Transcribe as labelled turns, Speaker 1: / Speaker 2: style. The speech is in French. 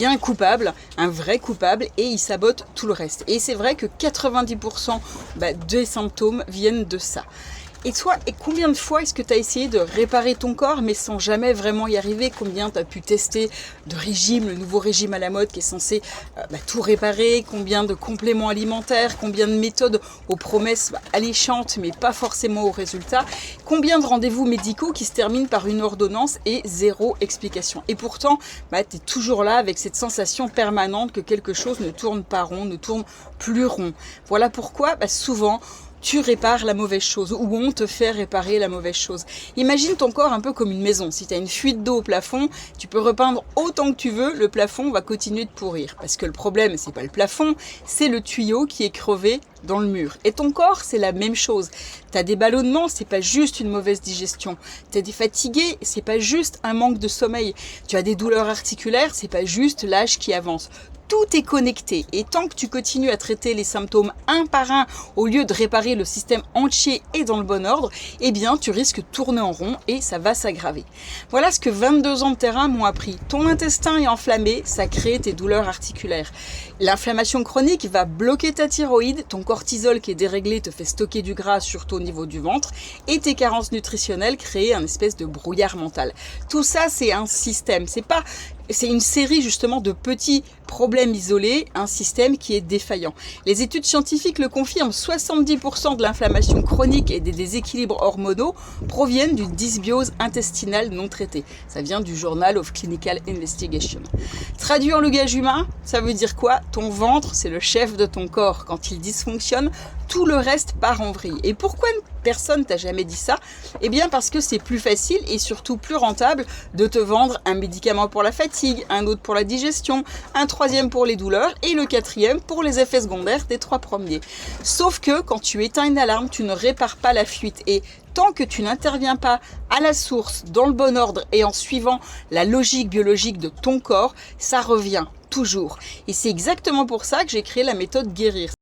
Speaker 1: Il y a un coupable, un vrai coupable, et il sabote tout le reste. Et c'est vrai que 90% des symptômes viennent de ça. Et toi, combien de fois est-ce que tu as essayé de réparer ton corps mais sans jamais vraiment y arriver? Combien tu as pu tester de régimes, le nouveau régime à la mode qui est censé tout réparer? Combien de compléments alimentaires? Combien de méthodes aux promesses alléchantes mais pas forcément aux résultats? Combien de rendez-vous médicaux qui se terminent par une ordonnance et zéro explication? Et pourtant, tu es toujours là avec cette sensation permanente que quelque chose ne tourne pas rond, ne tourne plus rond. Voilà pourquoi souvent, tu répares la mauvaise chose, ou on te fait réparer la mauvaise chose. Imagine ton corps un peu comme une maison. Si tu as une fuite d'eau au plafond, tu peux repeindre autant que tu veux, le plafond va continuer de pourrir. Parce que le problème, c'est pas le plafond, c'est le tuyau qui est crevé dans le mur. Et ton corps, c'est la même chose. T'as des ballonnements, c'est pas juste une mauvaise digestion. T'as des fatigués, c'est pas juste un manque de sommeil. Tu as des douleurs articulaires, c'est pas juste l'âge qui avance. Tout est connecté et tant que tu continues à traiter les symptômes un par un au lieu de réparer le système entier et dans le bon ordre, eh bien tu risques de tourner en rond et ça va s'aggraver. Voilà ce que 22 ans de terrain m'ont appris. Ton intestin est enflammé, ça crée tes douleurs articulaires. L'inflammation chronique va bloquer ta thyroïde, ton cortisol qui est déréglé te fait stocker du gras surtout au niveau du ventre et tes carences nutritionnelles créent un espèce de brouillard mental. Tout ça c'est un système, c'est une série justement de petits problèmes isolés, un système qui est défaillant. Les études scientifiques le confirment, 70% de l'inflammation chronique et des déséquilibres hormonaux proviennent d'une dysbiose intestinale non traitée. Ça vient du Journal of Clinical Investigation. Traduit en langage humain, ça veut dire quoi? Ton ventre, c'est le chef de ton corps. Quand il dysfonctionne, tout le reste part en vrille. Et pourquoi personne t'a jamais dit ça? Eh bien parce que c'est plus facile et surtout plus rentable de te vendre un médicament pour la fatigue, un autre pour la digestion, un troisième pour les douleurs et le quatrième pour les effets secondaires des 3 premiers. Sauf que quand tu éteins une alarme, tu ne répares pas la fuite et tant que tu n'interviens pas à la source, dans le bon ordre et en suivant la logique biologique de ton corps, ça revient toujours. Et c'est exactement pour ça que j'ai créé la méthode Guérir.